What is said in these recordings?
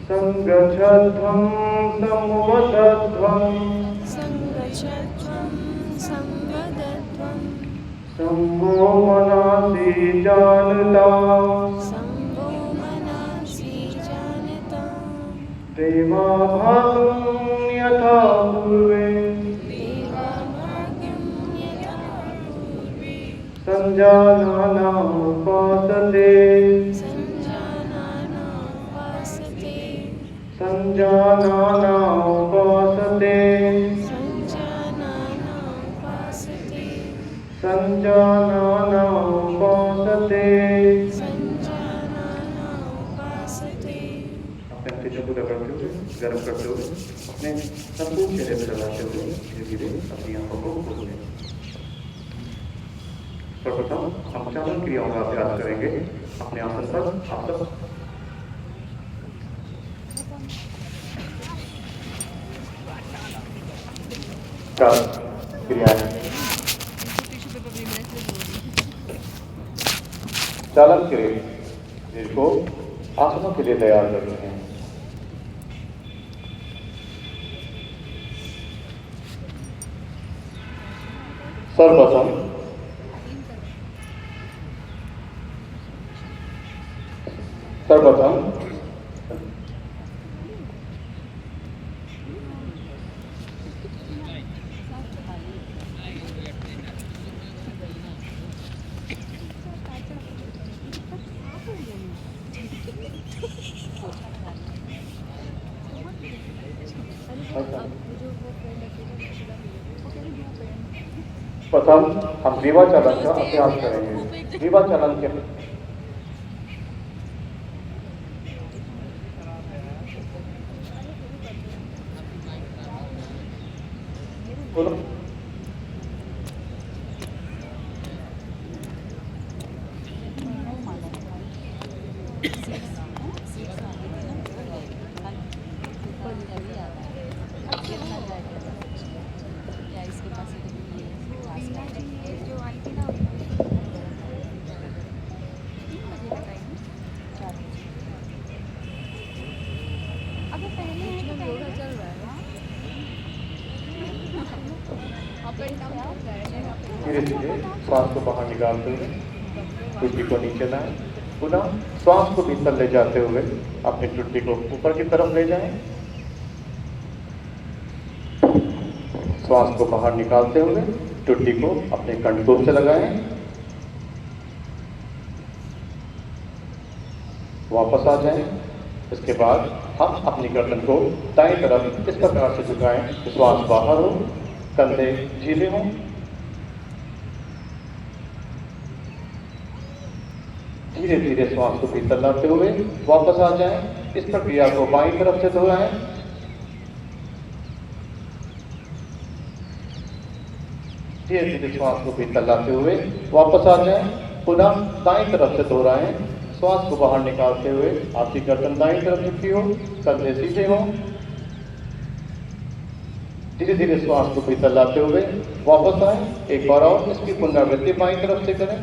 संगच्छध्वं संवदध्वं शम्भो मनासि जानता देवाभागं यथा पूर्वे संजानाना उपासते संजानाना उपासते संजानाना उपासते। अपने तेजों को दबाते हुए गर्म करते हुए अपने संपूर्ण चेहरे पर लगाते हुए धीरे धीरे अपनी आंखों को खोलें। सर्वप्रथम हम चालन क्रियाओं का अभ्यास करेंगे। अपने आसन पर आप सब क्रियाएं चालन क्रिया जिसको आसनों के लिए तैयार करते हैं। सर्वप्रथम हम ग्रीवा चालन का अभ्यास करेंगे। ग्रीवा चालन के धीरे धीरे श्वास को बाहर निकालते हुए टुट्टी को नीचे लाएं। पुनः श्वास को भीतर ले जाते हुए अपनी टुट्टी को ऊपर की तरफ ले जाएं। श्वास को बाहर निकालते हुए टुट्टी को अपने कंठकों से लगाएं। वापस आ जाएं। इसके बाद हम अपनी गर्दन को दाएं तरफ इस प्रकार से झुकाएं कि श्वास बाहर हो, कंधे ढीले हों। धीरे धीरे श्वास को भीतर लाते हुए वापस आ जाएं। इस प्रक्रिया को बाईं तरफ से दोहराएं। धीरे धीरे श्वास को भीतर लाते हुए वापस आ जाएं। पुनः दाईं तरफ से दोहराएं। श्वास को बाहर निकालते हुए आपकी गर्दन दाईं तरफ झुकी हो, कंधे सीधे हों। धीरे धीरे श्वास को भीतर लाते हुए वापस आए। एक बार और इसकी पुनरावृत्ति बाईं तरफ से करें।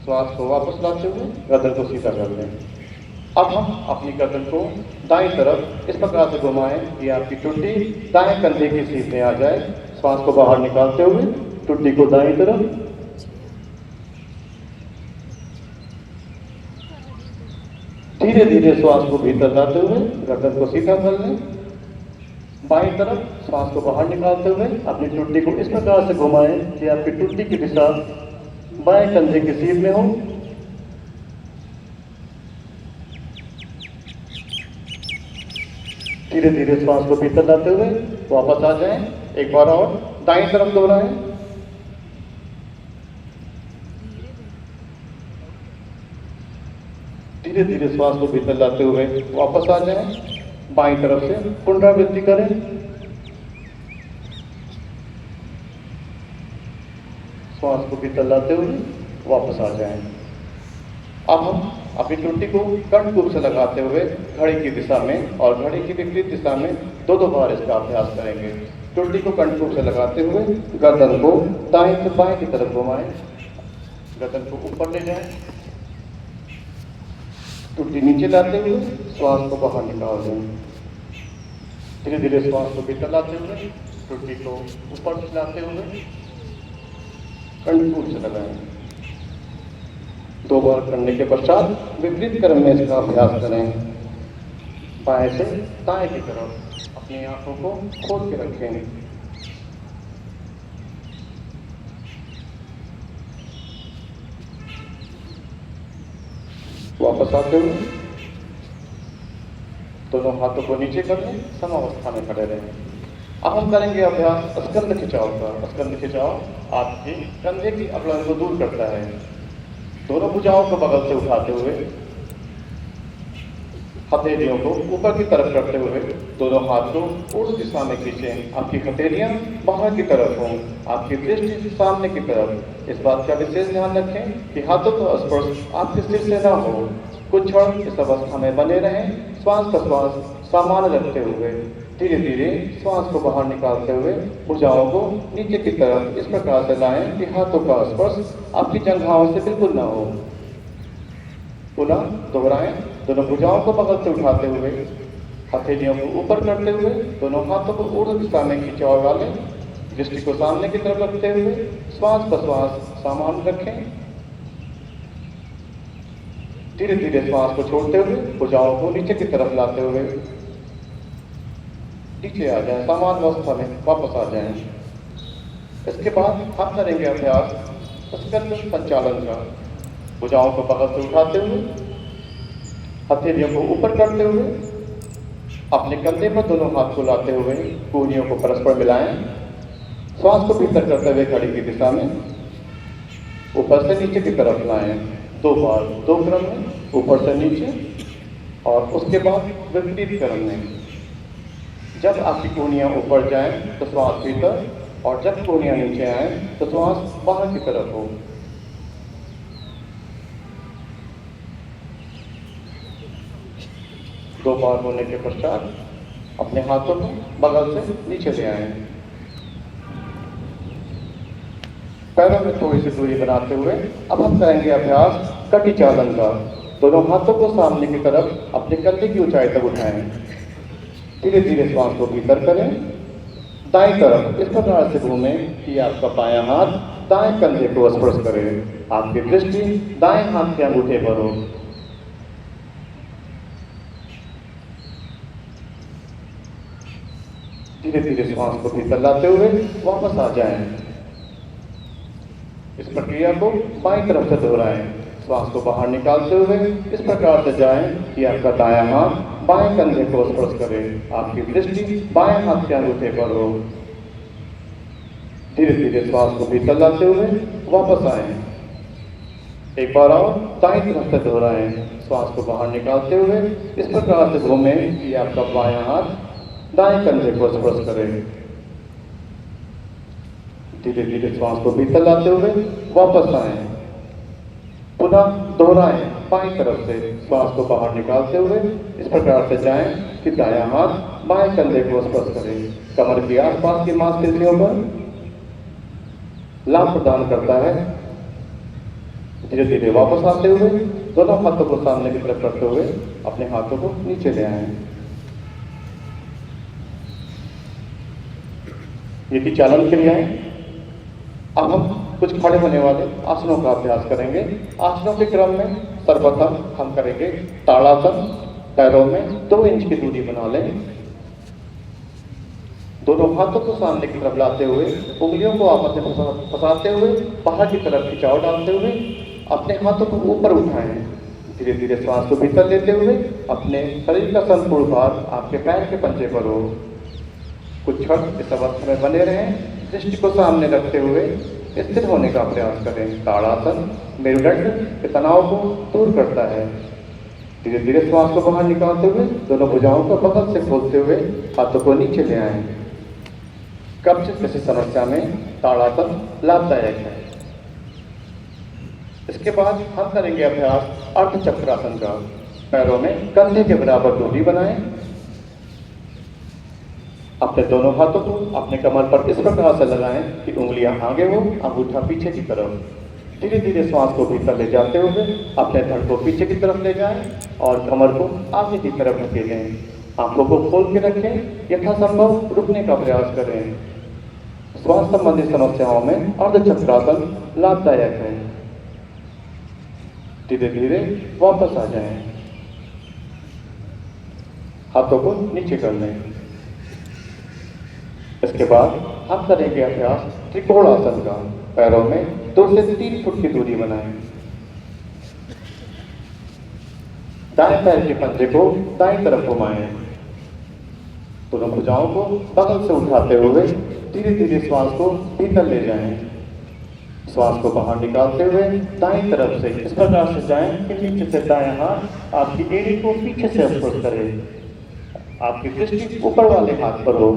श्वास को वापस लाते हुए गर्दन को सीधा कर लें। अब हम अपनी गर्दन को दाईं तरफ इस प्रकार से घुमाएं कि आपकी टुट्टी दाएं कंधे की सीध में आ जाए। श्वास को बाहर निकालते हुए टुट्टी को दाईं तरफ, धीरे धीरे श्वास को भीतर लाते हुए गर्दन को सीधा कर लें। बाईं तरफ श्वास को बाहर निकालते हुए अपनी टुट्टी को इस प्रकार से घुमाएं कि आपकी टुट्टी की दिशा बाएं कंधे की सीध में हो। धीरे धीरे श्वास को भीतर लाते हुए वापस आ जाएं। एक बार और दाईं तरफ दोहराएं। धीरे धीरे श्वास को भीतर लाते हुए वापस आ जाएं। बाईं तरफ से पुनरावृत्ति करें। श्वास को भीतर लाते हुए वापस आ जाएं। अब हम अपनी टुट्टी को कंठकूप से लगाते हुए घड़ी की दिशा में और घड़ी की विपरीत दिशा में दो बार इसका अभ्यास करेंगे। टुड्डी को कंट्रोल से लगाते हुए गर्दन को दाएं से बाएं की तरफ घुमाएं, गर्दन को ऊपर ले जाएं, टुड्डी नीचे लाते हुए श्वास को बाहर निकाल दें। धीरे धीरे श्वास को भीतर लाते हुए टुड्डी को ऊपर लाते हुए कंट्रोल से लगाएं। 2 बार करने के पश्चात विपरीत क्रम में इसका अभ्यास करें। बाएं से दाएं की तरफ अपनी आंखों को खोल के रखें। वापस आते हुए दोनों हाथों को नीचे कर लें, समावस्था में खड़े रहें। अब हम करेंगे अभ्यास स्कंद खिंचाव का। स्कंद खिंचाव आपके कंधे की अकड़न को दूर करता है। दोनों भुजाओं को बगल से उठाते हुए हथेलियों को ऊपर की तरफ करते हुए दोनों हाथ को उस दिशा में खींचें। आपकी हथेलियां बाहर की तरफ हों, आपकी दृष्टि सामने की तरफ। इस बात का विशेष ध्यान रखें कि हाथों का स्पर्श आपके सिर से ना हो। कुछ क्षण इस अवस्था में बने रहें, श्वास प्रश्वास सामान्य रखते हुए। धीरे धीरे श्वास को बाहर निकालते हुए भुजाओं को नीचे की तरफ इस प्रकार से लाएं कि हाथों का स्पर्श आपकी जंघाओं से बिल्कुल ना हो। पुनः दोहराएं। दोनों भुजाओं को बगल से उठाते हुए हथेलियों को ऊपर करते हुए दोनों हाथों को ऊर्ध्व दिशा में खिंचाव डालें। दृष्टि को सामने की तरफ रखते हुए श्वास प्रश्वास सामान्य रखें। धीरे धीरे श्वास को छोड़ते हुए भुजाओं को नीचे की तरफ लाते हुए नीचे आ जाएं, सामान्य अवस्था में वापस आ जाएं। इसके बाद हम करेंगे अभ्यास स्कंद संचालन का। भुजाओं को बगल से उठाते हुए हथेलियों को ऊपर करते हुए अपने कंधे पर दोनों हाथ को लाते हुए कूहनियों को परस्पर मिलाएं। श्वास को भीतर करते हुए घड़ी की दिशा में ऊपर से नीचे की तरफ लाएं। 2 बार 2 क्रम में, ऊपर से नीचे और उसके बाद विपरीत क्रम में। जब आपकी कूहनियां ऊपर जाएं तो श्वास भीतर, और जब कूहनियां नीचे आएं तो श्वास बाहर की तरफ हो। दो बार होने के पश्चात अपने हाथों को बगल से नीचे ले आएं। पैरों में थोड़ी सी दूरी बनाते हुए अब हम करेंगे अभ्यास कटी चालन का। दोनों हाथों को सामने की तरफ अपने कंधे की ऊंचाई तक उठाएं। धीरे धीरे श्वास को भीतर करें। दाएं तरफ इस प्रकार से घूमें कि आपका बायां हाथ दाएं कंधे को स्पर्श करे। आपकी दृष्टि दाएं हाथ के अंगूठे पर हो। धीरे धीरे श्वास को भीतर लाते हुए वापस आ जाएं। इस प्रक्रिया को बाईं तरफ से दोहराएं। श्वास को बाहर निकालते हुए इस प्रकार से जाएं कि आपका दायां हाथ बाएं कंधे को स्पर्श करे। आपकी दृष्टि बाएं हाथ के अंगूठे पर हो। धीरे धीरे श्वास को भीतर लाते हुए वापस आएं। एक बार और दाईं तरफ से दोहराएं। श्वास को बाहर निकालते हुए इस प्रकार से घूमें कि आपका बायां हाथ दाएं कंधे को स्पर्श करे। धीरे धीरे श्वास को भीतर लाते हुए वापस आएं। पुनः दोहराएं। बाईं तरफ से श्वास को बाहर निकालते हुए इस प्रकार से जाएं कि दायां हाथ बाएं कंधे को स्पर्श करे। कमर के आसपास की मांसपेशियों पर लाभ प्रदान करता है। धीरे धीरे वापस आते हुए दोनों हाथों को सामने की तरफ करते हुए अपने हाथों को नीचे ले आएं। ये थी चालन क्रियाएं। अब हम कुछ खड़े होने वाले आसनों का अभ्यास करेंगे। आसनों के क्रम में सर्वप्रथम हम करेंगे ताड़ासन। पैरों में 2 इंच की दूरी बना लें। दोनों हाथों को सामने की तरफ लाते हुए उंगलियों को आपस में फंसाते हुए बाहर की तरफ खिंचाव डालते हुए अपने हाथों को ऊपर उठाएं। धीरे धीरे श्वास को भीतर लेते हुए अपने शरीर का संपूर्ण भार आपके पैर के पंजे पर हो। कुछ क्षण इस अवस्था में बने रहें। दृष्टि को सामने रखते हुए स्थिर होने का प्रयास करें। ताड़ासन मेरुदंड के तनाव को दूर करता है। धीरे धीरे श्वास को बाहर निकालते हुए दोनों भुजाओं को बगल से खोलते हुए हाथों को नीचे ले आएं। कब्ज जैसी समस्या में ताड़ासन लाभदायक है। इसके बाद हम करेंगे अभ्यास अर्धचक्रासन का। पैरों में कंधे के बराबर दूरी बनाएं। अपने दोनों हाथों को अपने कमर पर इस प्रकार से लगाएं कि उंगलियां आगे हो, अंगूठा पीछे की तरफ। धीरे धीरे श्वास को भीतर ले जाते हुए अपने धड़ को पीछे की तरफ ले जाएं और कमर को आगे की तरफ धकेलें। आंखों को खोल के रखें, यथासंभव रुकने का प्रयास करें। श्वास संबंधी समस्याओं में अर्धचक्रासन लाभदायक है। धीरे धीरे वापस आ जाएं। हाथों को नीचे कर लें। इसके बाद हम करेंगे अभ्यास त्रिकोणासन का। पैरों में 2 से 3 फुट की दूरी बनाएं। दाएं पैर के पंजे को दाएं तरफ घुमाएं। दोनों भुजाओं को बगल से उठाते हुए धीरे धीरे श्वास को भीतर ले जाएं। श्वास को बाहर निकालते हुए दाएं तरफ से इस प्रकार से जाएं कि नीचे से दायां हाथ आपकी एड़ी को पीछे से अप्रोच करे। आपकी दृष्टि ऊपर वाले हाथ पर हो।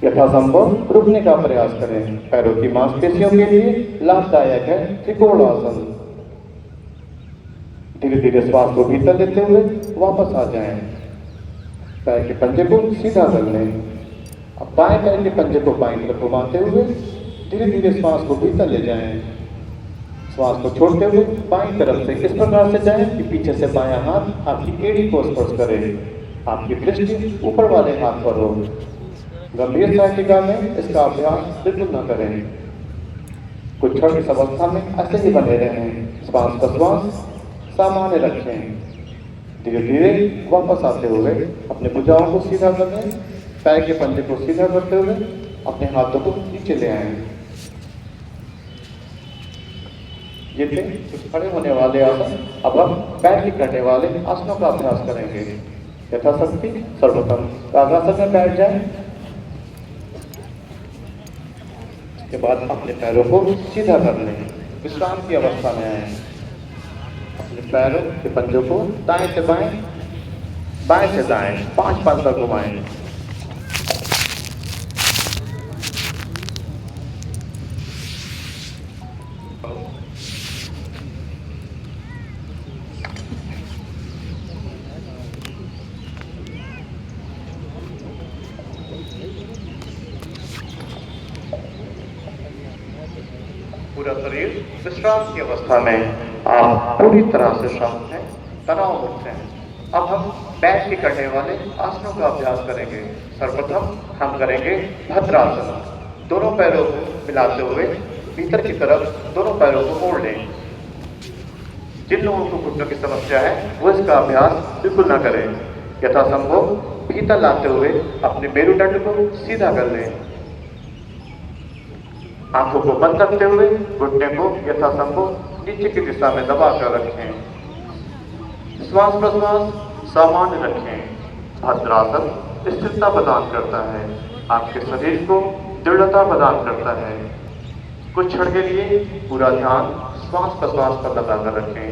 यथासंभव रुकने का प्रयास करें। पैरों की मांसपेशियों के लिए लाभदायक है त्रिकोणासन। धीरे धीरे श्वास को भीतर लेते हुए वापस आ जाएं। पैर के पंजे को सीधा कर लें। अब बाएं पैर के पंजे को बाईं तरफ घुमाते हुए धीरे धीरे श्वास को भीतर ले जाएं। श्वास को छोड़ते हुए बाईं तरफ से इस प्रकार से जाएं कि पीछे से बायां हाथ आपकी एड़ी को स्पर्श करे। आपकी दृष्टि ऊपर वाले हाथ पर हो। गंभीर साइटिका में इसका अभ्यास बिल्कुल न करें। कुछ क्षण इस अवस्था में ऐसे ही बने रहें। श्वास का श्वास सामान्य रखें। धीरे धीरे वापस आते हुए अपने भुजाओं को सीधा कर लें। पैर के पंजे को सीधा करते हुए अपने हाथों को नीचे ले आएं। ये थे कुछ खड़े होने वाले आसन। अब हम पैर ही करने वाले आसनों का अभ्यास करेंगे। यथाशक्ति सर्वप्रथम कागासन में बैठ जाएं। के बाद अपने पैरों को सीधा कर लें। विश्राम की अवस्था में आए। अपने पैरों के पंजों को दाएं से बाएं, बाएं से दाएं 5-5 बार घुमाएं। पूरा शरीर विश्राम की अवस्था में आप पूरी तरह से शांत हैं, तनाव मुक्त हैं। अब हम बैठ के करने वाले आसनों का अभ्यास करेंगे। सर्वप्रथम हम करेंगे भद्रासन। दोनों पैरों को मिलाते हुए भीतर की तरफ दोनों पैरों को मोड़ लें। जिन लोगों को घुटनों की समस्या है वो इसका अभ्यास बिल्कुल ना करें। यथासंभव भीतर लाते हुए अपने मेरुदंड को सीधा कर लें। आंखों को बंद करते हुए घुटने को यथासंभव नीचे की दिशा में दबा कर रखें। श्वास प्रश्वास सामान्य रखें। भद्रासन स्थिरता प्रदान करता है, आपके शरीर को दृढ़ता प्रदान करता है। कुछ क्षण के लिए पूरा ध्यान श्वास प्रश्वास पर लगाकर रखें।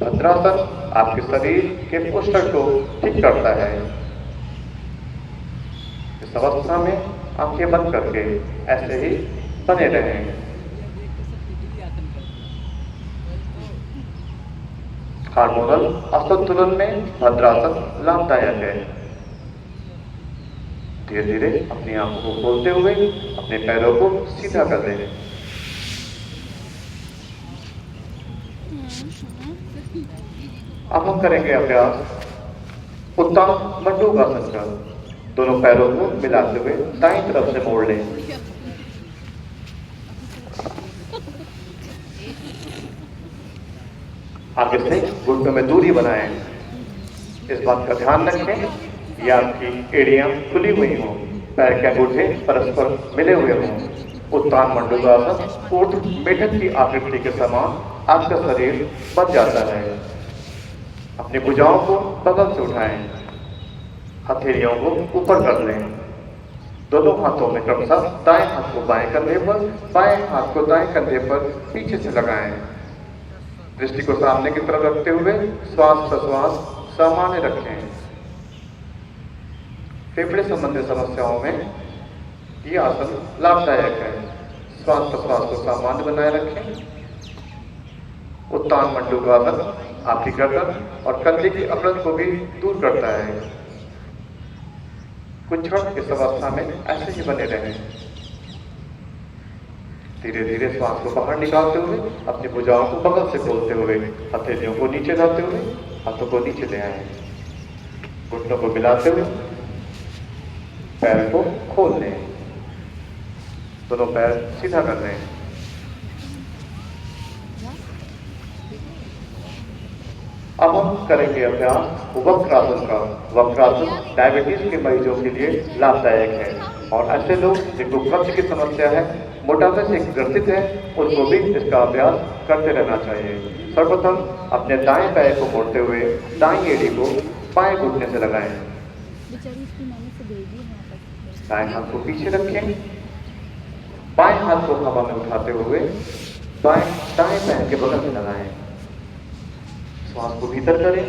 भद्रासन आपके शरीर के पोस्चर को ठीक करता है। इस अवस्था में आंखें बंद करके ऐसे ही बने रहें। हार्मोनल असंतुलन में भद्रासन लाभदायक है। धीरे धीरे अपनी आंखों को खोलते हुए अपने पैरों को सीधा कर दें। अब हम करेंगे अभ्यास उत्तान मंडूकासन का। दोनों पैरों को मिलाते हुए दाईं तरफ से मोड़ लें। आगे से घुटनों में दूरी बनाएं। इस बात का ध्यान रखें कि आपकी एड़ियां खुली हुई हों, पैर के अंगूठे परस्पर मिले हुए हों। उत्तान मंडूकासन ऊर्ध्व मेढक की आकृति के समान आपका शरीर बन जाता है। अपनी भुजाओं को बगल से उठाएं। हथेलियों को ऊपर कर लें। दोनों हाथों में क्रमशः दाएं हाथ को बाएं कंधे पर, बाएं हाथ को दाएं कंधे पर पीछे से लगाएं। दृष्टि को सामने की तरफ रखते हुए श्वास प्रश्वास सामान्य रखें। फेफड़े संबंधी समस्याओं में ये आसन लाभदायक है। श्वास प्रश्वास को सामान्य बनाए रखें। उत्तान मंडूकासन आपकी गर्दन और कंधे की अकड़ को भी दूर करता है। कुछ क्षण इस अवस्था में ऐसे ही बने रहें। धीरे धीरे श्वास को बाहर निकालते हुए अपनी भुजाओं को बगल से खोलते हुए हथेलियों को नीचे लाते हुए हाथों को नीचे ले आए। घुटनों को मिलाते हुए पैर को खोल लें। दोनों पैर सीधा कर लें। अब हम करेंगे अभ्यास वक्रासन का। वक्रासन डायबिटीज के मरीजों के लिए लाभदायक है और ऐसे लोग जिनको कब्ज की समस्या है, मोटापे से ग्रसित है, उनको भी इसका अभ्यास करते रहना चाहिए। सर्वप्रथम अपने दाएं पैर को मोड़ते हुए दाएं एड़ी को बाएं घुटने से लगाएं। दाएं हाथ को पीछे रखें। बाएं हाथ को हवा में उठाते हुए दाएं पैर के बगल में लगाएं। श्वास को भीतर करें।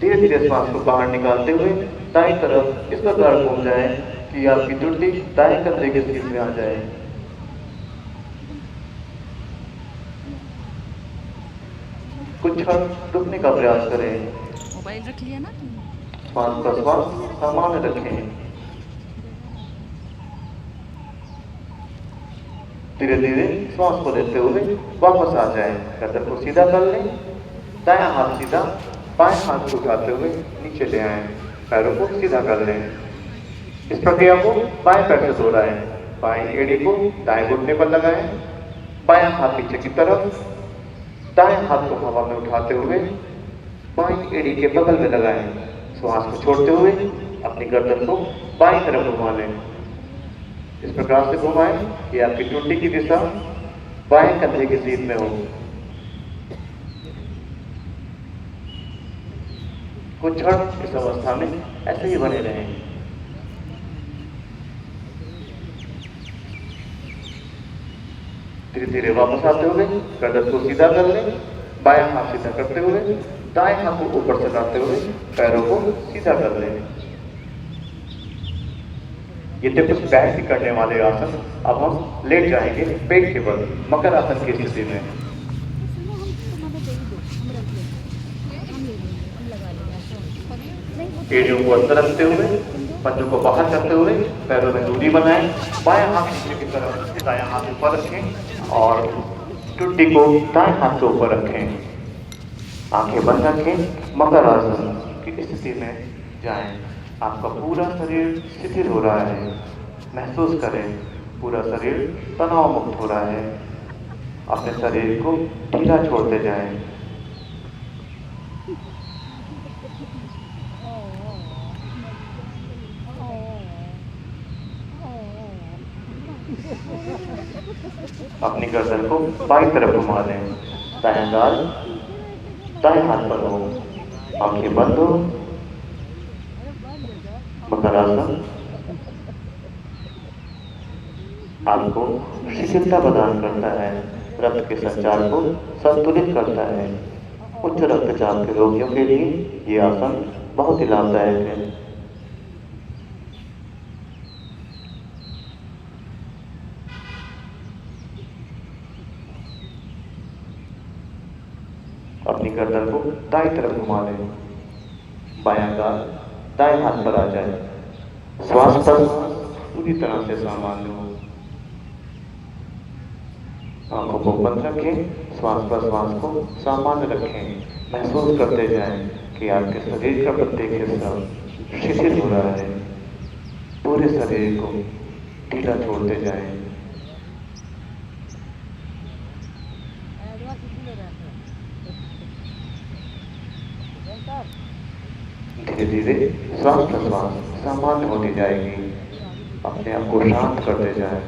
धीरे धीरे श्वास को बाहर निकालते हुए दाएं तरफ इस प्रकार घूम जाए कि आपकी टुंडी दाएं कंधे के सीध में आ जाए। कुछ क्षण रुकने का प्रयास करें। मोबाइल रख लिया ना। श्वास का श्वास सामान्य रखें। धीरे धीरे श्वास को लेते हुए वापस आ जाएं। गर्दन को सीधा कर लें। दायां हाथ सीधा, बाएं हाथ को उठाते हुए नीचे ले आएं। पैरों को सीधा कर लें। इस प्रक्रिया को बाएं पैर से दोहराएं। बाएं एड़ी को दाएं घुटने पर लगाएं। बायां हाथ पीछे की तरफ, दाएं हाथ को हवा में उठाते हुए बाएं एड़ी के बगल में लगाएं। श्वास को छोड़ते हुए अपनी गर्दन को बाईं तरफ घुमा लें। इस प्रकार से घुमाएं कि आपकी टुंडी की दिशा बाएं कंधे की सीध में हो। कुछ क्षण इस अवस्था में ऐसे ही बने रहें। धीरे धीरे वापस आते हुए गर्दन को सीधा कर लें। बाएं हाथ सीधा करते हुए दाएं हाथ को ऊपर से लाते हुए पैरों को सीधा कर लें। ये थे कुछ बैठ के करने वाले आसन। अब हम लेट जाएंगे पेट के बल मकर आसन की स्थिति में। एड़ियों को अंदर रखते हुए, पंजों को बाहर करते हुए पैरों में दूरी बनाएं। बाएं हाथ नीचे की तरफ, दायां हाथ ऊपर रखें और टुंडी को दाएं हाथ के ऊपर रखें। आंखें बंद रखें। मकर आसन की स्थिति में जाएं। आपका पूरा शरीर शिथिल हो रहा है। महसूस करें पूरा शरीर तनाव मुक्त हो रहा है। अपने शरीर को ढीला छोड़ते जाएं। अपनी गर्दन को बाईं तरफ घुमा लें। दायां गाल दाएं हाथ पर हो। आंखें बंद हो। मकर आसन आपको शिथिलता प्रदान करता है। रक्त के संचार को संतुलित करता है। उच्च रक्तचाप के रोगियों के लिए ये आसन बहुत ही लाभदायक है। अपनी गर्दन को दाईं तरफ घुमा लें। बायां गाल दाएं हाथ पर आ जाए। श्वास पर पूरी तरह से सामान्य हो। आंखों को बंद रखें। श्वास पर श्वास को सामान्य रखें। महसूस करते जाएं कि आपके शरीर का प्रत्येक हिस्सा शिथिल हो रहा है। पूरे शरीर को ढीला छोड़ते जाएं। धीरे धीरे श्वास प्रश्वास सामान्य होती जाएगी। अपने आप को शांत करते जाएं,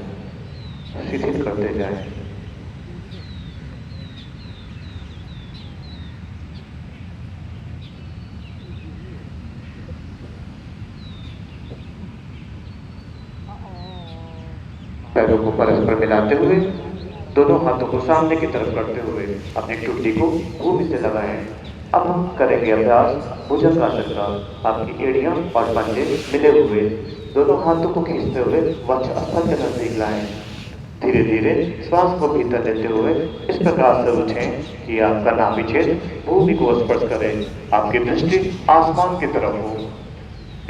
शिथिल करते जाएं। पैरों को परस्पर मिलाते हुए दोनों हाथों को सामने की तरफ करते हुए अपनी टुंडी को भूमि से लगाएं। अब हम करेंगे अभ्यास भुजंगासन का। आपकी एड़ियां और पंजे मिले हुए दोनों हाथों को खींचते हुए वक्ष स्थल के नजदीक लाएं। धीरे धीरे श्वास को भीतर लेते हुए इस प्रकार से उठें कि आपका नाभि छेद भूमि को स्पर्श करे, आपकी दृष्टि आसमान की तरफ हो।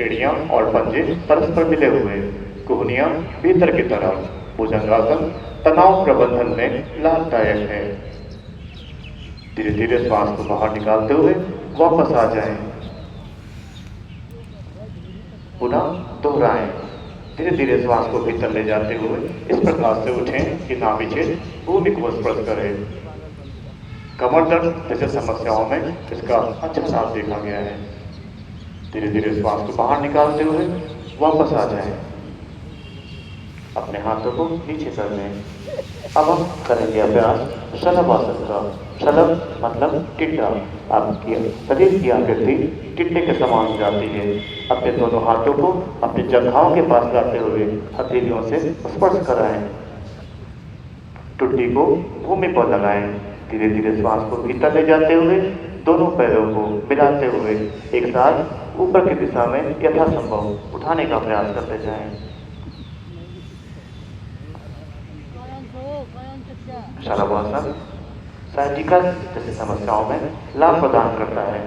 एड़ियां और पंजे परस्पर मिले हुए, कुहनियां भीतर की तरफ। भुजंगासन तनाव प्रबंधन में लाभदायक है। धीरे धीरे श्वास को बाहर निकालते हुए वापस आ जाएं। पुनः दोहराएं। धीरे धीरे श्वास को भीतर ले जाते हुए इस प्रकार से उठें कि नाभि छेद भूमि को स्पर्श करे। कमर दर्द जैसे समस्याओं में इसका अच्छा लाभ देखा गया है। धीरे धीरे श्वास को बाहर निकालते हुए वापस आ जाएं। अपने हाथों को नीचे कर लें। अब हम करेंगे अभ्यास शलभासन का। शलभ मतलब टिड्डा। आपकी शरीर की आकृति टिड्डे के समान हो जाती है। अपने दोनों हाथों को अपनी जंघाओं के पास लाते हुए हथेलियों से स्पर्श कराएं। टुड्डी को भूमि पर लगाएं। धीरे धीरे श्वास को भीतर ले जाते हुए दोनों पैरों को मिलाते हुए एक साथ ऊपर की दिशा में यथासंभव उठाने का प्रयास करते जाएं। शलभासन साइटिकल जैसी समस्याओं में लाभ प्रदान करता है।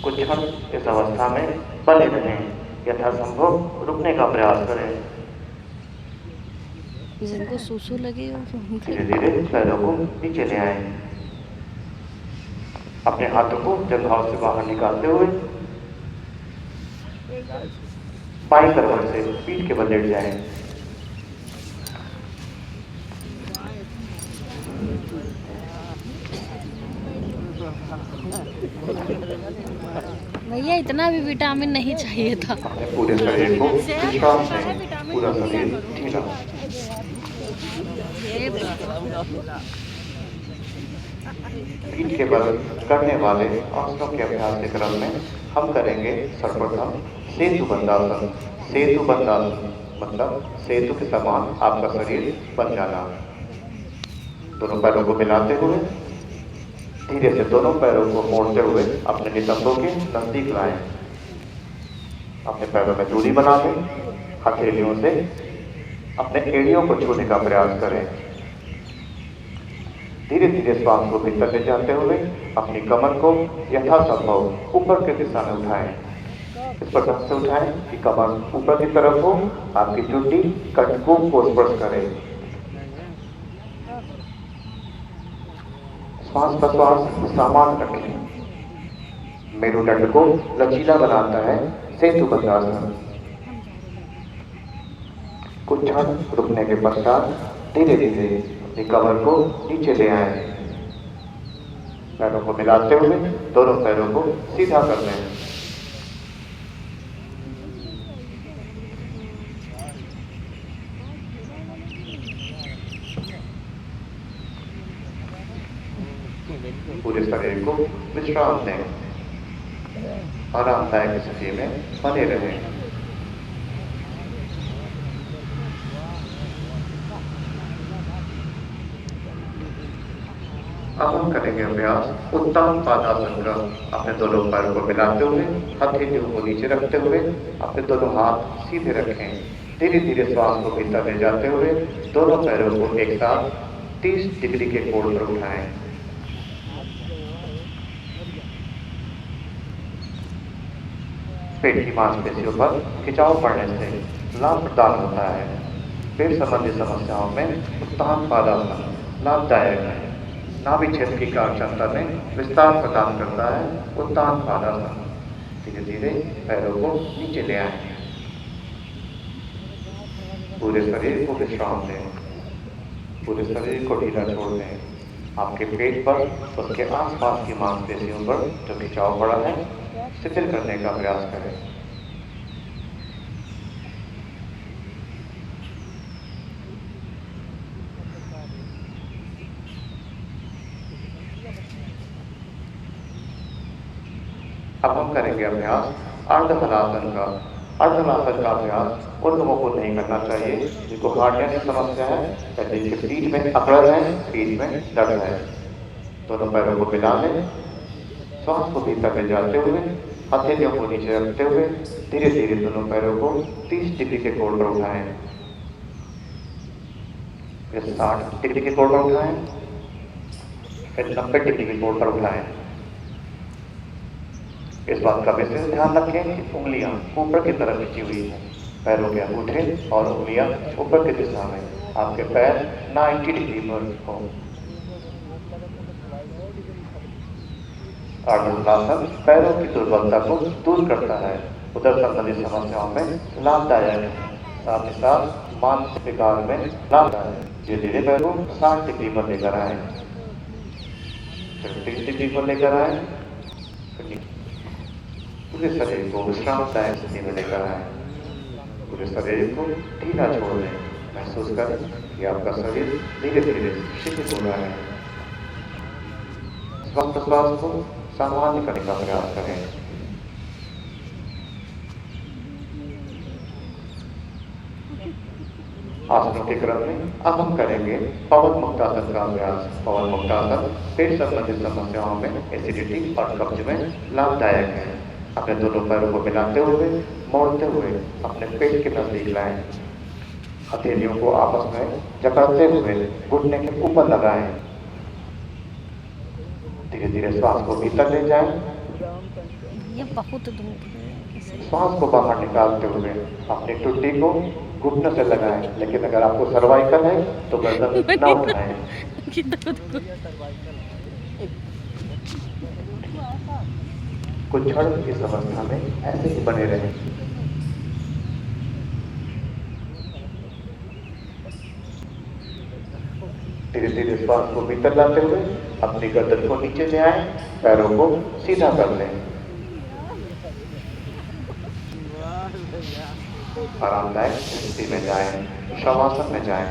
कुछ क्षण इस अवस्था में बने रहें, यथासंभव रुकने का प्रयास करें। जिनको सूसू लगे धीरे धीरे पैरों को नीचे ले आए। अपने हाथों को जंघाओं से बाहर निकालते हुए बाईं तरफ से पीठ के बल लेट जाएं। भैया इतना भी विटामिन नहीं चाहिए था। पूरे शरीर को विश्राम दें, पूरा शरीर ढीला। पीठ के बल करने वाले आसनों के अभ्यास के क्रम में हम करेंगे सर्वप्रथम सेतु बंधासन। सेतु बंधासन मतलब सेतु के समान आपका शरीर बन जाना। दोनों पैरों को मिलाते हुए धीरे से दोनों पैरों को मोड़ते हुए अपने नितंबों के नजदीक लाएं। अपने पैरों में दूरी बना लें। हथेलियों से अपने एड़ियों को छूने का प्रयास करें। धीरे धीरे श्वास को भीतर ले जाते हुए अपनी कमर को यथासंभव ऊपर की दिशा में उठाएं। इस प्रकार से उठाएं कि कमर ऊपर की तरफ हो, आपकी चुट्टी कटकों को स्पर्श करे। श्वास प्रश्वास सामान्य रखें। मेरुदंड को लचीला बनाता है सेतु बंधासन। कुछ क्षण रुकने के पश्चात धीरे धीरे अपनी कमर को नीचे ले आए। पैरों को मिलाते हुए दोनों पैरों को सीधा कर लें। पूरे शरीर को विश्राम दें। आरामदायक स्थिति में बने रहें। अब हम करेंगे अभ्यास उत्तम पादासन का। अपने दोनों पैरों को मिलाते हुए हथेलियों को नीचे रखते हुए अपने दोनों हाथ सीधे रखें। धीरे धीरे श्वास को भीतर ले जाते हुए दोनों पैरों को एक साथ 30 डिग्री के कोण पर उठाएं। पेट की मांसपेशियों पर खिंचाव पड़ने से लाभ प्रदान होता है। पेट संबंधी समस्याओं में उत्तान पादासन लाभदायक है। नाभि क्षेत्र की कार्यक्षमता में विस्तार प्रदान करता है उत्तान पादासन। धीरे धीरे पैरों को नीचे ले आएं। पूरे शरीर को विश्राम दें। पूरे शरीर को ढीला छोड़ दें। आपके पेट पर उसके आसपास की मांसपेशियों पर जो खिंचाव पड़ा है शिथिल करने का प्रयास करें। अब हम करेंगे अभ्यास अर्धहलासन का। अर्धहलासन का अभ्यास उन लोगों को नहीं करना चाहिए जिनको हार्निया की समस्या है या जिनके पीठ में अकड़ है, पीठ में दर्द है। दोनों पैरों को मिला लें। श्वास को भीतर ले जाते हुए हथेलियों को नीचे रखते हुए धीरे धीरे दोनों पैरों को 30 डिग्री के कोण पर उठाएं। फिर 60 डिग्री के कोण पर उठाएं, फिर 90 डिग्री के कोण पर उठाएं। इस बात का विशेष ध्यान रखें कि उंगलियां ऊपर की तरफ खींची हुई हैं, पैरों के अंगूठे और उंगलियां ऊपर की दिशा में, आपके पैर 90 डिग्री पर हो। अर्धोत्तासन पैरों की दुर्बलता को दूर करता है, उदर संबंधी समस्याओं में लाभदायक है, साथ ही साथ मानसिक विकार में लाभदायक है। धीरे धीरे पैरों को 60 डिग्री पर लेकर आए, फिर 30 डिग्री पर लेकर आए, पूरे शरीर को विश्रामदायक स्थिति में लेकर आए। पूरे शरीर को ढीला छोड़ दें, महसूस करें कि आपका शरीर धीरे धीरे शिथिल हो रहा है। श्वास प्रश्वास को सामान्य करने का प्रयास करें। आसनों के क्रम में अब हम करेंगे पवन मुक्तासन का अभ्यास। पवन मुक्तासन पेट संबंधित समस्याओं में एसिडिटी और कब्ज में लाभदायक है। अपने दोनों पैरों को मिलाते हुए, मोड़ते हुए अपने पेट के नजदीक लाएं। हथेलियों को आपस में जकड़ते हुए घुटने के ऊपर लगाएं। धीरे धीरे श्वास को भीतर ले जाएं। ये बहुत धूप है। श्वास को बाहर निकालते हुए अपनी टुट्टी को घुटनों से लगाएं, लेकिन अगर आपको सर्वाइकल है तो गर्दन न उठाएं। कुछ क्षण इस अवस्था में ऐसे ही बने रहें। धीरे धीरे श्वास को भीतर लाते हुए अपनी गर्दन को नीचे ले आए, पैरों को सीधा कर लें। आरामदायक स्थिति में जाएं, शवासन में जाएं।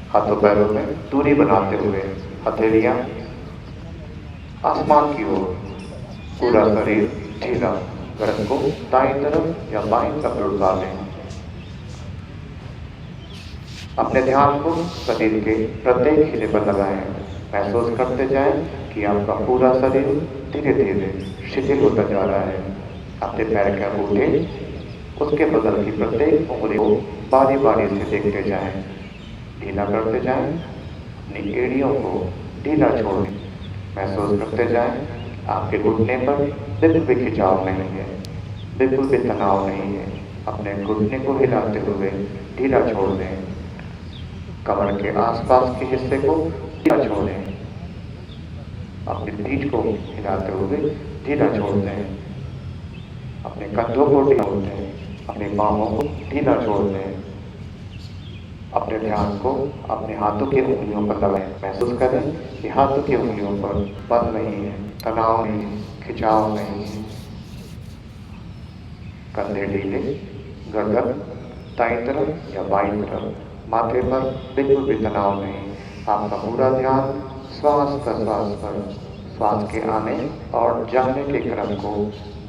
हाथों पैरों में दूरी बनाते हुए हथेलियां आसमान की ओर, पूरा शरीर ढीला, गर्दन को दाईं तरफ या बाईं तरफ लुढ़का लें। अपने ध्यान को शरीर के प्रत्येक हिस्से पर लगाएं। महसूस करते जाएं कि आपका पूरा शरीर धीरे धीरे शिथिल होता जा रहा है। अपने पैर के अंगूठे, उसके बगल की प्रत्येक उंगली को बारी बारी से देखते जाएं, ढीला करते जाएं। अपनी एड़ियों को ढीला छोड़ें। महसूस करते जाएं आपके घुटने पर बिल्कुल भी खिंचाव नहीं है, बिल्कुल भी तनाव नहीं है। अपने घुटने को हिलाते हुए ढीला छोड़ दें। कमर के आसपास के हिस्से को ढीला छोड़ें। अपनी पीठ को हिलाते हुए ढीला छोड़ दें। अपने कंधों को ढीला छोड़ दें। अपनी बाहों को ढीला छोड़ दें। अपने ध्यान को अपने हाथों की उंगलियों पर लगाएं। महसूस करें कि हाथों की उंगलियों पर बल नहीं है, तनाव नहीं है, खिंचाव नहीं है। कंधे ढीले, गर्दन दाईं तरफ या बाईं तरफ, माथे पर बिल्कुल भी तनाव नहीं। आपका पूरा ध्यान श्वास प्रश्वास पर, श्वास के आने और जाने के क्रम को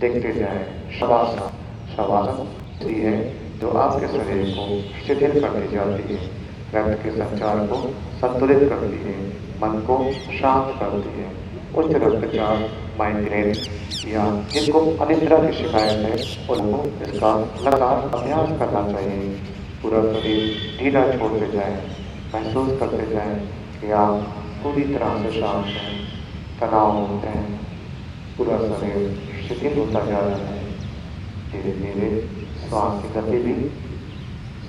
देखते जाएं। शवासन, शवासन है जो आपके शरीर को शिथिल करती जाती है, रक्त के संचार को संतुलित करती है, मन को शांत करती है। उच्च रक्तचाप, माइग्रेन या जिनको अनिद्रा की शिकायत है उनको इसका लगातार अभ्यास करना चाहिए। पूरा शरीर ढीला छोड़ते जाएं। महसूस करते जाएं कि आप पूरी तरह से शांत हैं, तनाव मुक्त हैं। पूरा शरीर शिथिल होता जा रहा है। धीरे धीरे श्वास की गति भी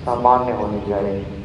सामान्य होनी जाएगी।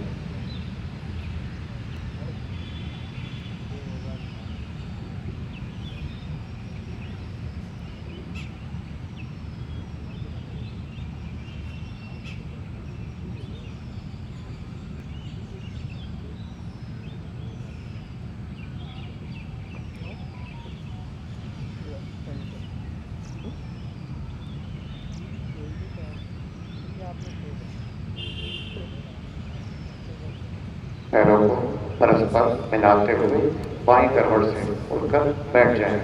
पैरों को परस्पर मिलाते हुए बाईं करवट से उठकर बैठ जाएं।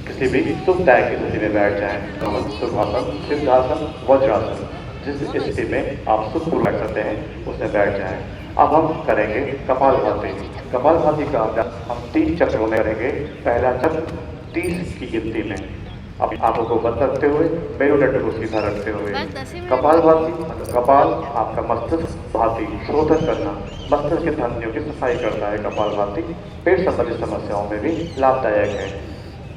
किसी भी सुखदायक स्थिति में बैठ जाएं। सुखासन, सिद्धासन, वज्रासन, जिस स्थिति में आप सुखपूर्वक बैठ सकते हैं उसमें बैठ जाएं। अब हम करेंगे कपालभाति। कपालभाति का अभ्यास हम 3 चक्रों में करेंगे। पहला चक्र 30 की गिनती में। अब आंखों को बंद रखते हुए, मेरुदंड को सीधा रखते हुए बस 10 ही मिनट कपालभाति मतलब कपाल आपका मस्तिष्क भाति शोधन करना, मस्तिष्क के धमनियों की सफाई करता है। कपालभाति पेट संबंधी समस्याओं में भी लाभदायक है।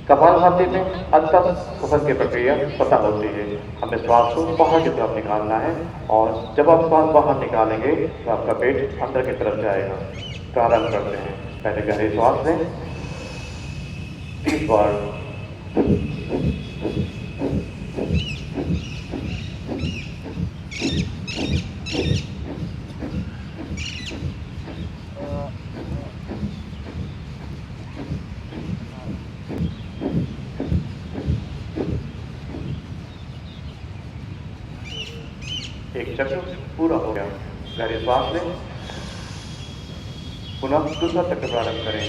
कपालभाति में अंतर श्वसन की प्रक्रिया स्वतः होती है। हमें श्वास को बाहर की तरफ निकालना है और जब आप श्वास बाहर निकालेंगे तो आपका पेट अंदर की तरफ जाएगा। प्रारंभ करते हैं। पहले गहरी श्वास लें 30 बार। एक चक्र पूरा हो गया। गहरी श्वास लें, पुनः दूसरा चक्र प्रारंभ करें।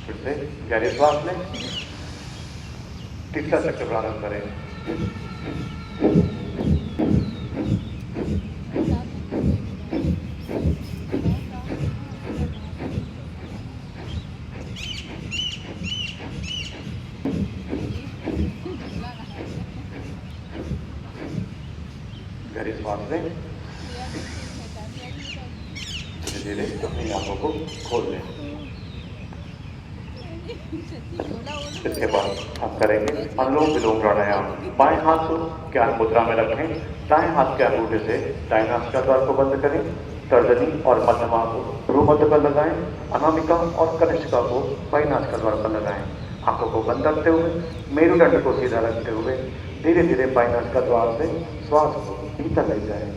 फिर से गहरी श्वास लें, तीसरा चक्र प्रारंभ करें। गहरी श्वास लें, धीरे धीरे अपनी आंखों को खोल लें। इसके बाद हम करेंगे अनुलोम विलोम प्राणायाम। बाएं हाथ को ज्ञान मुद्रा में रखें, दाएं हाथ के अंगूठे से दाएं नासिका द्वार को बंद करें, तर्जनी और मध्यमा को भ्रूमध्य पर लगाएं, अनामिका और कनिष्का को बाईं नासिका द्वार पर लगाएं। आंखों को बंद रखते हुए, मेरुदंड को सीधा रखते हुए धीरे धीरे बाईं नासिका द्वार से श्वास को भीतर ले जाएं।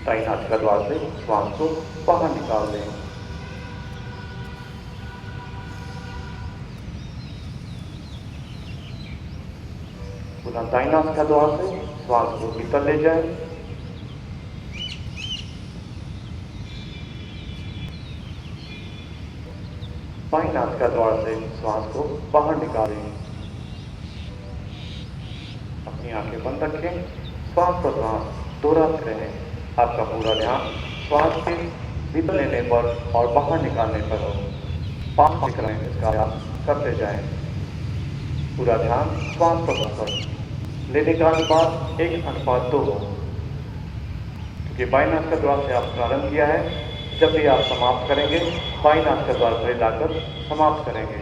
दाईं नासिका द्वार से श्वास को बाहर निकाल दें। पुनः दाईं नासिका द्वार से श्वास को भीतर ले जाएं। बाईं नासिका द्वार से श्वास को बाहर निकालें। अपनी आंखें बंद रखें, श्वास प्रश्वास दोहराते रहें। आपका पूरा ध्यान श्वास के भीतर लेने पर और बाहर निकालने पर हो। 5 चक्रें इसका अभ्यास करते जाएं। पूरा ध्यान श्वास प्रश्वास पर। लेने का अनुपात 1:2 हो। क्योंकि बाईं नासिका द्वार से आप प्रारंभ किया है, जब भी आप समाप्त करेंगे बाईं नासिका द्वार पर लाकर समाप्त करेंगे।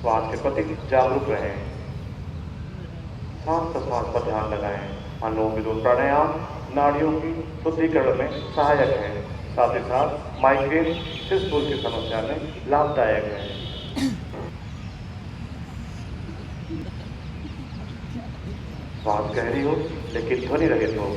श्वास के प्रति जागरूक रहें। श्वास प्रश्वास पर ध्यान लगाएं। अनुलोम विलोम प्राणायाम नाड़ियों की शुद्धिकरण में सहायक है, साथ ही साथ माइग्रेन सिरदर्द की समस्या में लाभदायक है। श्वास गहरी हो लेकिन ध्वनि रहित हो।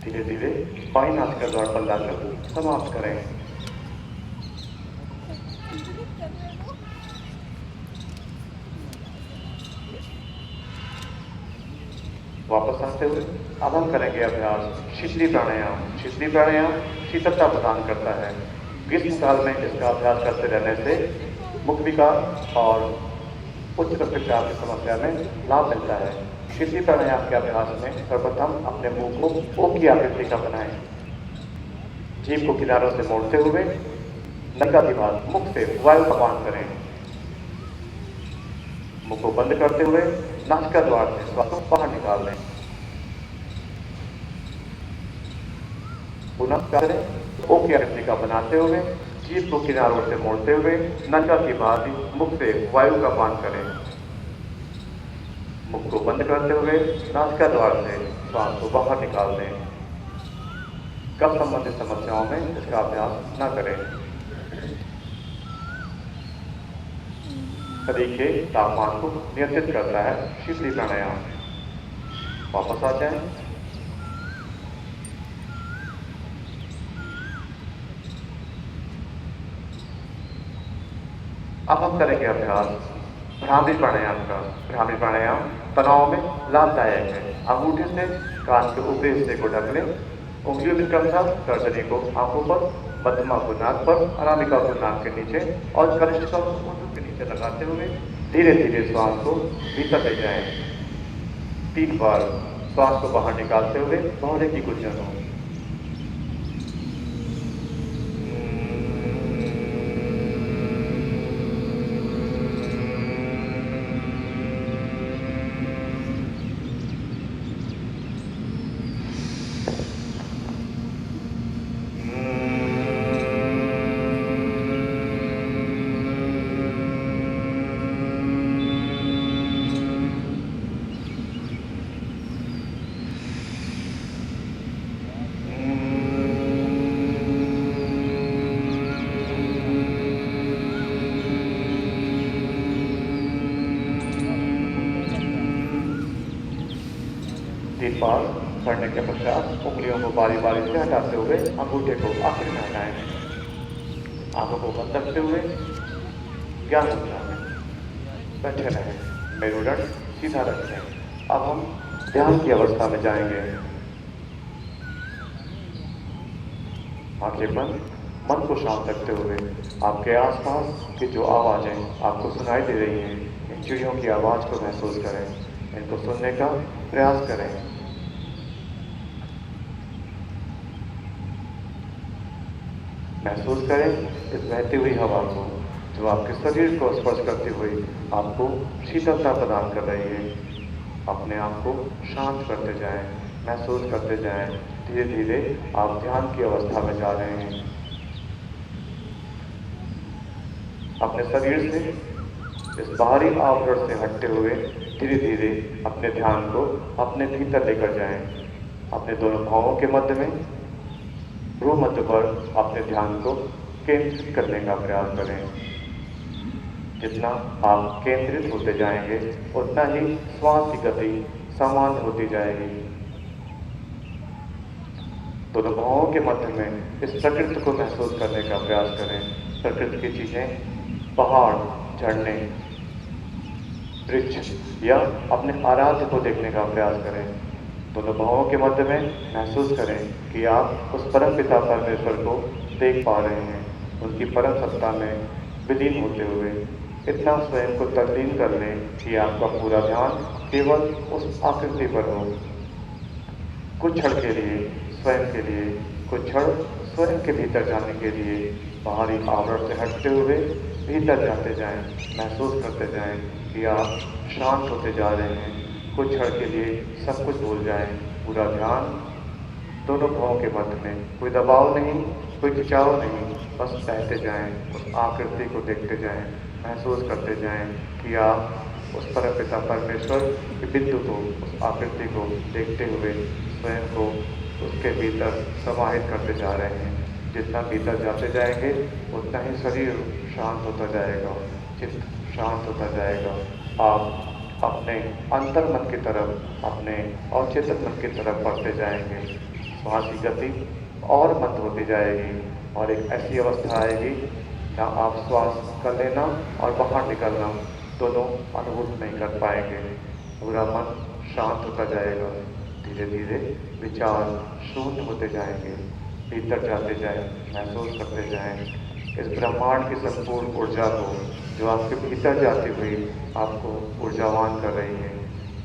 धीरे धीरे बाईं नासिका द्वार पर लाकर समाप्त करें। वापस आते हुए अब हम करेंगे अभ्यास शीतली प्राणायाम। शीतली प्राणायाम शीतलता प्रदान करता है। ग्रीष्म काल में इसका अभ्यास करते रहने से मुख विकार और उच्च रक्तचाप की समस्या में लाभ मिलता है। शीतली प्राणायाम के अभ्यास में सर्वप्रथम अपने मुंह को ओम की आकृति का बनाएं। जीभ को किनारों से मोड़ते हुए नकाधिपात मुख से वायु का पान करें। मुख को बंद करते हुए नासिका द्वार से श्वास को बाहर निकाल दें। पुनः करें ओम की आकृति का बनाते हुए जीभ को किनारों से मोड़ते हुए नकाधिपात मुख से वायु का पान करें। मुख को बंद करते हुए नासिका द्वार से श्वास को बाहर निकाल दें। कफ संबंधित समस्याओं में इसका अभ्यास न करें। शरीर के तापमान को नियंत्रित करता है शीतली प्राणायाम। वापस आ जाएं। अब हम करेंगे अभ्यास भ्रामरी प्राणायाम का। भ्रामरी प्राणायाम तनाव में लाभदायक है। अंगूठे से कान के ऊपरी हिस्से को ढक लें। उंगलियों की क्रमशः तर्जनी को आंखों पर, मध्यमा को नाक पर, अनामिका को नाक के नीचे और कनिष्ठिका को होठों के नीचे लगाते हुए धीरे धीरे श्वास को भीतर ले जाएं। 3 बार श्वास को बाहर निकालते हुए भौरे की गुंजन हो। बार करने के पश्चात उंगलियों को बारी बारी से हटाते हुए अंगूठे को आखिर में हटाएं। आंखों को बंद रखते हुए ज्ञान मुद्रा में बैठे रहें। मेरुदंड सीधा रखें। अब हम ध्यान की अवस्था में जाएंगे। आंखें बंद, मन को शांत रखते हुए आपके आसपास की जो आवाजें आपको सुनाई दे रही हैं, इन चिड़ियों की आवाज को महसूस करें। इनको सुनने का प्रयास करें। महसूस करें इस बहती हुई हवा को, जो आपके शरीर को स्पर्श करती हुई आपको शीतलता प्रदान कर रही है। अपने आप को शांत करते जाएं, महसूस करते जाएं। धीरे धीरे आप ध्यान की अवस्था में जा रहे हैं। अपने शरीर से इस बाहरी आवरण से हटते हुए धीरे धीरे अपने ध्यान को अपने भीतर लेकर जाएं। अपने दोनों भावों के मध्य में भ्रू मध्य पर अपने ध्यान को केंद्रित करने का प्रयास करें। जितना आप केंद्रित होते जाएंगे उतना ही श्वास की गति सामान्य होती जाएगी। दोनों भावों के मध्य में इस प्रकृति को महसूस करने का प्रयास करें। प्रकृति की चीजें, पहाड़, झरने, वृक्ष या अपने आराध्य को देखने का प्रयास करें। दोनों भावों के मध्य में महसूस करें कि आप उस परम पिता परमेश्वर को देख पा रहे हैं, उनकी परम सत्ता में विलीन होते हुए। इतना स्वयं को तल्लीन कर लें कि आपका पूरा ध्यान केवल उस आकृति पर हो। कुछ क्षण के लिए, स्वयं के लिए, कुछ क्षण स्वयं के भीतर जाने के लिए बाहरी आवरण से हटते हुए भीतर जाते जाएं। महसूस करते जाएं कि आप शांत होते जा रहे हैं। कुछ क्षण के लिए सब कुछ भूल जाएं। पूरा ध्यान दोनों भावों के मध्य में, कोई दबाव नहीं, कोई खिंचाव नहीं, बस बहते जाएं। उस आकृति को देखते जाएं। महसूस करते जाएं कि आप उस परम पिता परमेश्वर के बिंदु को, उस आकृति को देखते हुए स्वयं को उसके भीतर समाहित करते जा रहे हैं। जितना भीतर जाते जाएंगे उतना ही शरीर शांत होता जाएगा, चित्त शांत होता जाएगा। आप अपने अंतर मन की तरफ, अपने अवचेतन मन की तरफ बढ़ते जाएंगे। श्वास की गति और मंद होती जाएगी और एक ऐसी अवस्था आएगी जहाँ आप श्वास कर लेना और बाहर निकलना दोनों अनुभूत नहीं कर पाएंगे। पूरा मन शांत होता जाएगा। धीरे धीरे विचार शून्य होते जाएंगे। भीतर जाते जाएं, महसूस करते जाएं इस ब्रह्मांड की संपूर्ण ऊर्जा को, जो आपके भीतर जाती हुई आपको ऊर्जावान कर रही है।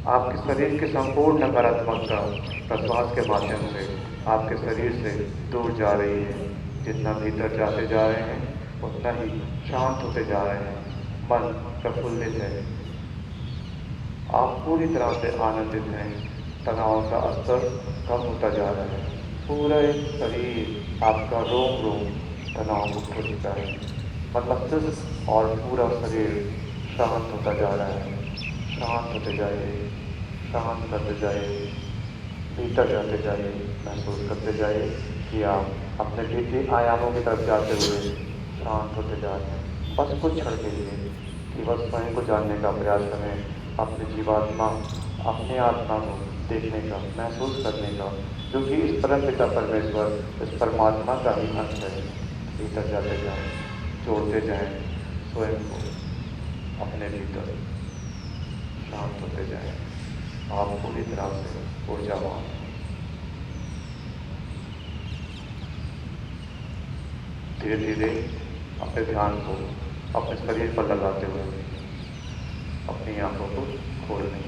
आपके शरीर के संपूर्ण नकारात्मकता प्रश्वास के माध्यम से आपके शरीर से दूर जा रही है। जितना भीतर जाते जा रहे हैं उतना ही शांत होते जा रहे हैं। मन प्रफुल्लित है। आप पूरी तरह से आनंदित हैं। तनाव का स्तर कम होता जा रहा है। पूरा शरीर, आपका रोम रोम तनाव मुक्त हो चुका है। मस्तिष्क और पूरा शरीर शांत होता जा रहा है। शांत होते जाइए, शांत करते जाइए, भीतर जाते जाइए। महसूस करते जाइए कि आप अपने भीतरी आयामों की तरफ जाते हुए शांत होते जा रहे हैं। बस कुछ क्षण के लिए केवल स्वयं को जानने का प्रयास करें, अपनी जीवात्मा, अपनी आत्मा को देखने का, महसूस करने का, क्योंकि इस परम पिता परमेश्वर, इस परमात्मा का ही अंश है। भीतर जाते जाएं, जोड़ते जाएं स्वयं को अपने भीतर, शांत होते जाएं, आप पूरी तरह से ऊर्जावान। धीरे धीरे अपने ध्यान को अपने शरीर पर लगाते हुए अपनी आंखों को खोल लें।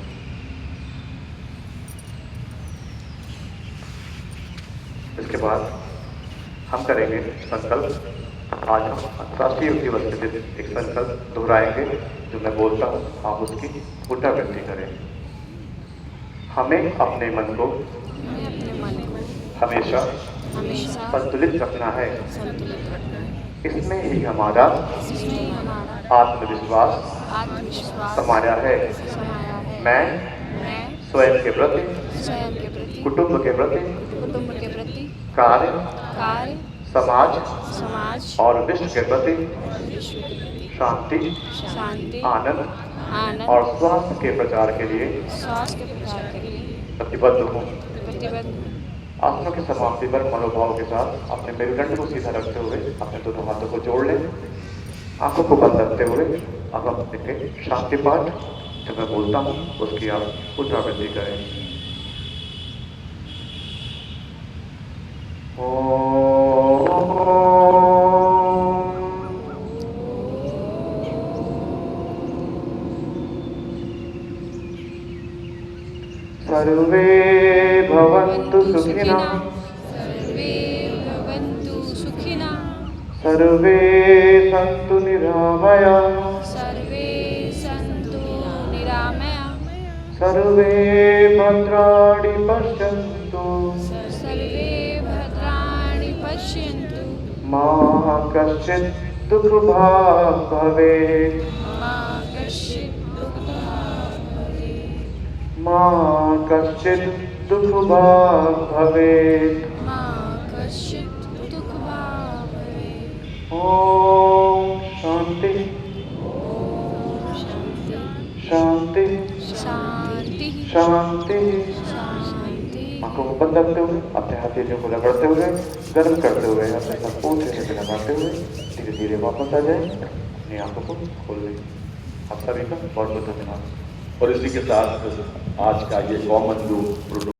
इसके बाद हम करेंगे संकल्प। आज हम अंतर्राष्ट्रीय योग दिवस के दिन एक संकल्प दोहराएंगे, जो मैं बोलता हूँ आप उसकी पुनरावृत्ति करें। हमें अपने मन को हमेशा संतुलित रखना है। इसमें ही हमारा आत्मविश्वास समाया है। मैं स्वयं के प्रति, कुटुंब के प्रति, कार्य, समाज और विश्व के प्रति शांति, आनंद और स्वास्थ्य के प्रचार के लिए प्रतिबद्ध हूँ। आसनों की समाप्ति पर मनोभाव के साथ अपने मेरुदंड को सीधा रखते हुए अपने दोनों हाथों को जोड़ लें। आंखों को बंद रखते हुए अब हम अपने शांति पाठ जो मैं बोलता हूँ उसकी आप पुनरावृत्ति करें। सर्वे भवन्तु सुखिनः, सर्वे सन्तु निरामयाः, सर्वे भद्राणि पश्यन्तु, मा कश्चित् दुःखभाग् भवेत्, मा कश्चित् दुःखभाग् भवेत्। ओम शांति शांति शांति। आंखों को बंद रखते हुए अपने हथेलियों को रगड़ते हुए गर्म करते हुए अपने संपूर्ण शरीर पे लगाते हुए धीरे धीरे वापस आ जाए, अपनी आंखों को खोल लें। आप सभी का बहुत बहुत धन्यवाद। और इसी के साथ आज का ये कॉमन लूप